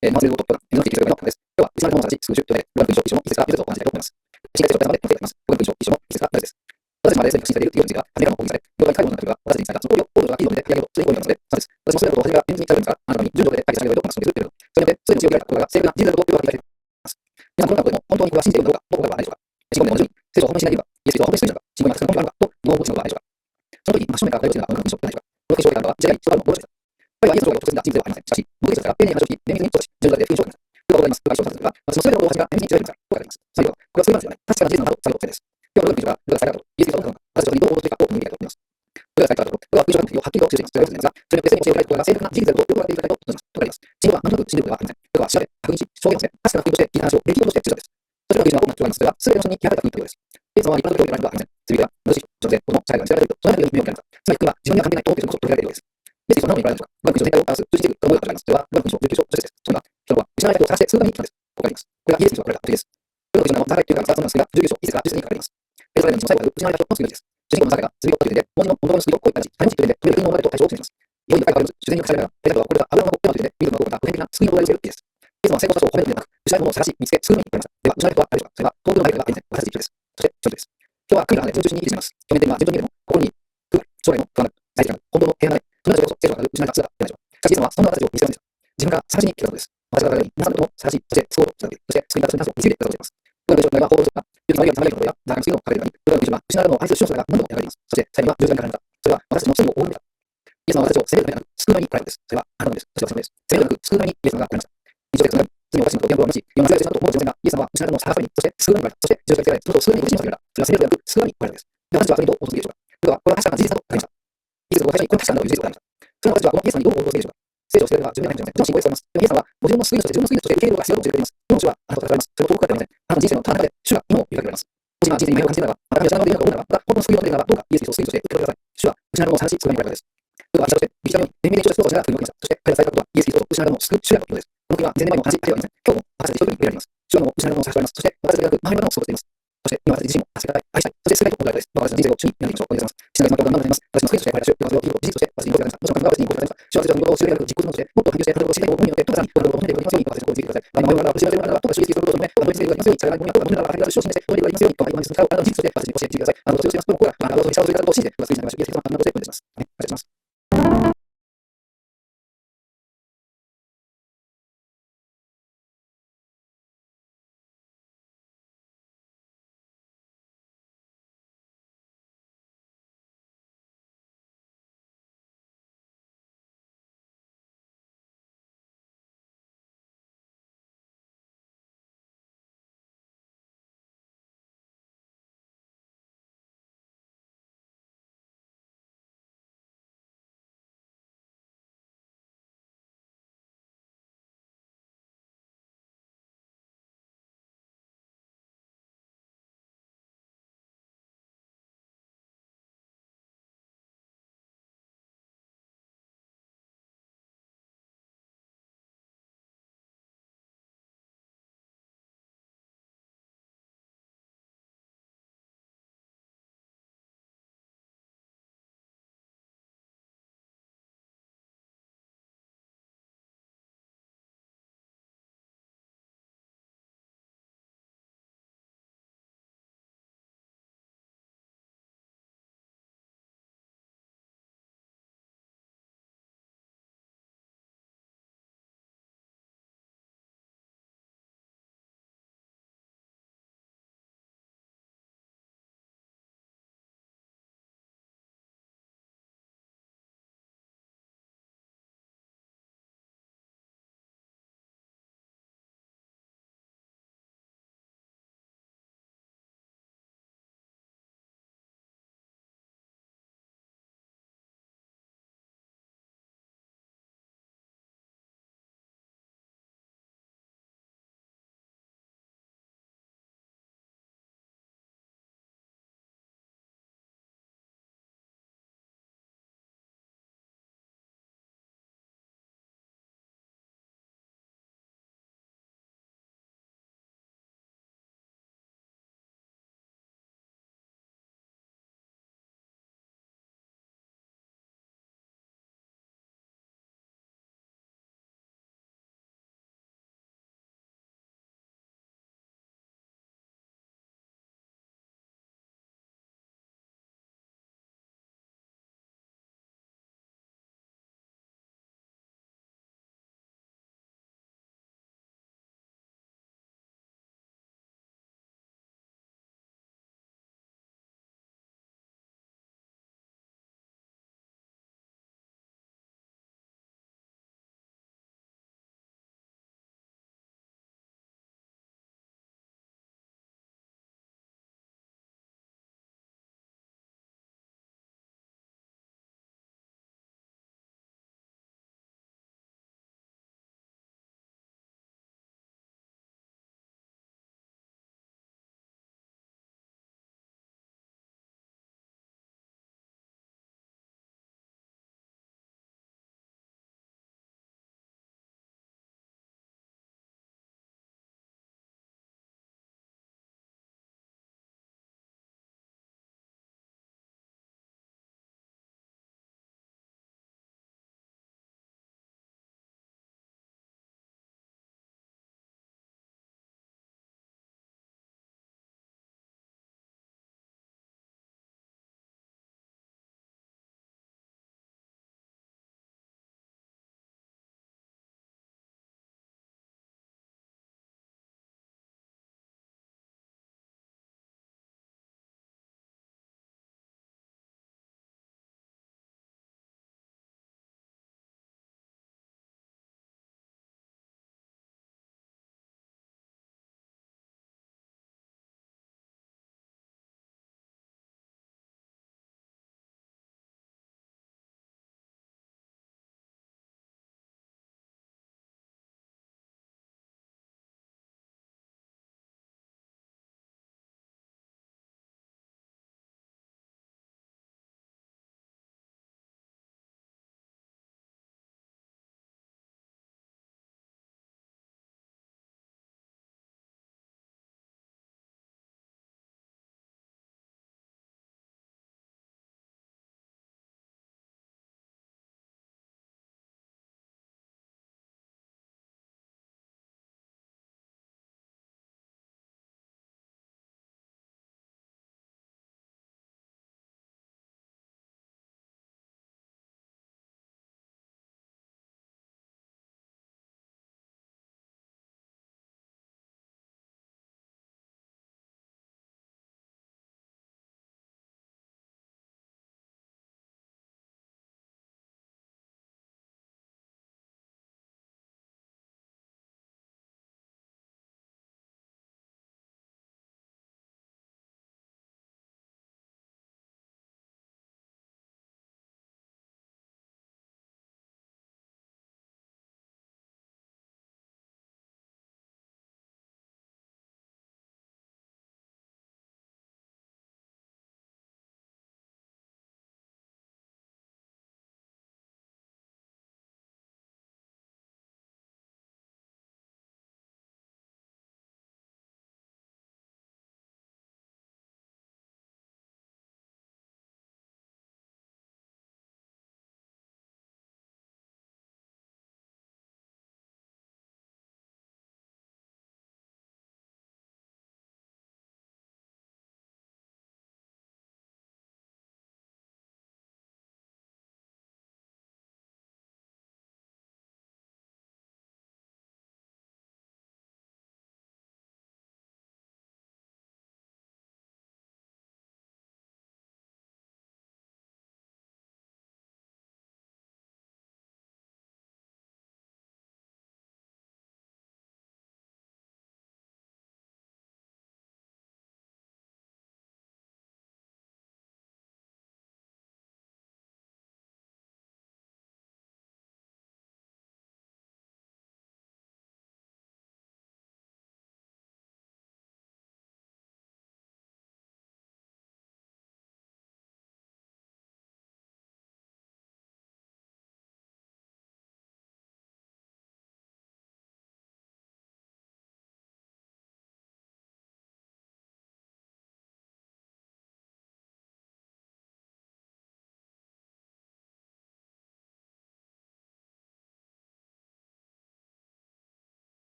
生成動トップが、の研究するのです。今日は、失われたものを探し、すぐということで、文章一緒の一節がいるとお話ししたいと思います。新概性のまで載せています。文章一緒の一節が大事です。私たちまですでに確信されているというのが、初めからも公認され、業界最後の中では、私たちに伝えたその通りを、報道が記事を見て、やりと、すでに公認されますので、そうです。私もそれらのことを初めから現実に伝えるんですが、あなたに順序で解決されるとお話しするということ。それによって、すでに強いられたことが正確な事実だということが理解されます。皆さん、この中でも本当にこれは信じているのかどうかはないでしょうか。信仰で同じに、聖書を本当にしない理由は、イエス・キリストは本当に救い主だか、信仰には確かな根拠があるのかと疑問を持つのではないでしょうか。その時、真正面から対応しているのがこの文章ではないでしょうか。この検証を得たのは、時代に人からの戻しです。彼はイエスの直接的な人物ではありません。しかし、目撃者から丁寧な話を聞き、綿密に調査し、順序で福音書を書きます。どうかございます。ルカ一章3節では、私の全てのことを私が綿密に調べていますと書かれています。最後は、これはそういう話ではない。確かな事実なのだとされることです。今日の文章が、ルカが伝えたこと、イエス・キリストのことが、私たちにどう報道しているかを見ていきたいと思います。ルカが伝えたこと、これは福音書の目的をはっきりと記しています。それはですが、それによってすでに教えられたことが正確な事実であることをよくわかっていただきたいと思います。と書かれています。信仰はなんとなく信じることではありません。ルカは調べ、確認し、証言をせ、確かな福音として聞いた話を歴史として記したのです。そしての記述が大きな教会のそれは全ての人に開かれた国ということです。イエス様は一般の教会ではありません。罪は貧しい人、女性、子供、社会が見せられていると、その中で目を開いた。つまり福音は自分には関係ないと思っていることを解かれているようです。イエス・キリストは何を言われるのか。ローマ文書全体を表す数字軸と思いが始まります。それはローマ文書19章1節です。それは人は失われたことを探して数回に来たのです。と書かれています。これがイエス・キリストが来られた時です。ローマ文書のザーカイというか、その数が19章1節から10節に書かれています。ペルサレムの最後は失われた人の救いです。主人公のザーカイが罪を犯しているので、文字の本当の救いとこういった字、早口というので、とにかくの問題と対処をしています。日本に書いてある主前に書かれたペルサレムはこれが油の子というので、水の子が普遍的な救いの問題をしているです。イエス様は成功した人を褒めるのではなく、失われたものを探し、見つけ、救うのに言われました。では、失われた人は誰でしょうか。それは、東京の大学がありません。私たち一緒です。そして、一つです。今日は神の中で順中心に生きています。表面的には順調に見えても、心に不安、将来の不安、財政が本当の平安がない。そのようなこそ、聖書が失われた姿ではないでしょうか。しかし、イエス様はそんな私たちを見捨てたんです。自分が探しに来たことです。私が言うように、皆さんのことも探し、そして救おうとしたので、そして救い方その話を導いてくださっています。この文章の内容は報道した勇気のあるためのことや、ザーカの救いの書かれているのに、この文章は失われたものを愛する主の姿が何度も描かれています。そして、最後には十字架にかかれました。それは私たちの罪を負うためだ。イエス様は私たちを責めるためではなく、救うために来られたのです。それはあなたのです。そして私のです。責めるためなく、救うためにイエス様が来られました。日常的な罪を犯し、罪を犯し、世の間違いをしなと思う人間が、イエス様は失われたものを探すために、そして救うために来られた。そして十字架につけられ、そのことを救うためにご自身を捧げられた。それは責めるためなく、救うために来られたのです。で、私たちはそれにどう応答するでしょうか。では、これは確かな事実だと語りました。イエス様は最初にこれは確かなという事実を語りました。それは私たちはこのイエス様にどう応答するでしょうか。聖書を知っているのは自分ではないかもしれません。もちろん信仰を伝えます。でもイエス様はご自分の救い主として自分の救いとして自分の救いとして救いをしてくれています。この主はあなたと戦います。それを遠くからではありません。あなたの人生のただ中で主が今も呼びかけられます。もし今人生に迷いを感じているならば、あなたが失われているのかどうならば、本当の救いを持っているならば、どうかイエス・キリストを救いとして受け取ってください。主は失われたものを探し、救いに来られたのです。どうか医者として生きたように、連盟で一緒として救いを受けました。そして彼がされたことはイエス・キリストを失われたものを救う主であることです。この国は2000年前の話ではありません。今日も私たち一人に触れられています。主はもう失われたものを探しておられます。そして私たちだけでなく、周りの方もそうしています。そして今私自身も助けたい、愛したい、そして救いたいと思われたのです。どうか私の人生を主に選んでいきましょう。お願いします。死なれたことを何度もなります。私の救いとして来られた主、私の義を事実として私にございました。もちろん神が私にございました。主は私のことを知るだけで実行するので、もっと反響して、あなたのことを知りたいと思いによって、どうかさに、どうかを求めていただきますように、私のことを導いてください。あの、迷いが私が知らないならば、どうか主イエス・キリストのことを求め、どうかドイツでございますように、されないものや、どうか求めながら、私を信じて、どうかでございますように、どうか今実の使うあなたの事実として私に教えてください。あなたのことを知ります。どうか、あなたのことを知ります。どうか、私に教えてください。あなたのことを信じて、私にされたものをイエス・キリストの名前でお願いします。アメン。お願いします。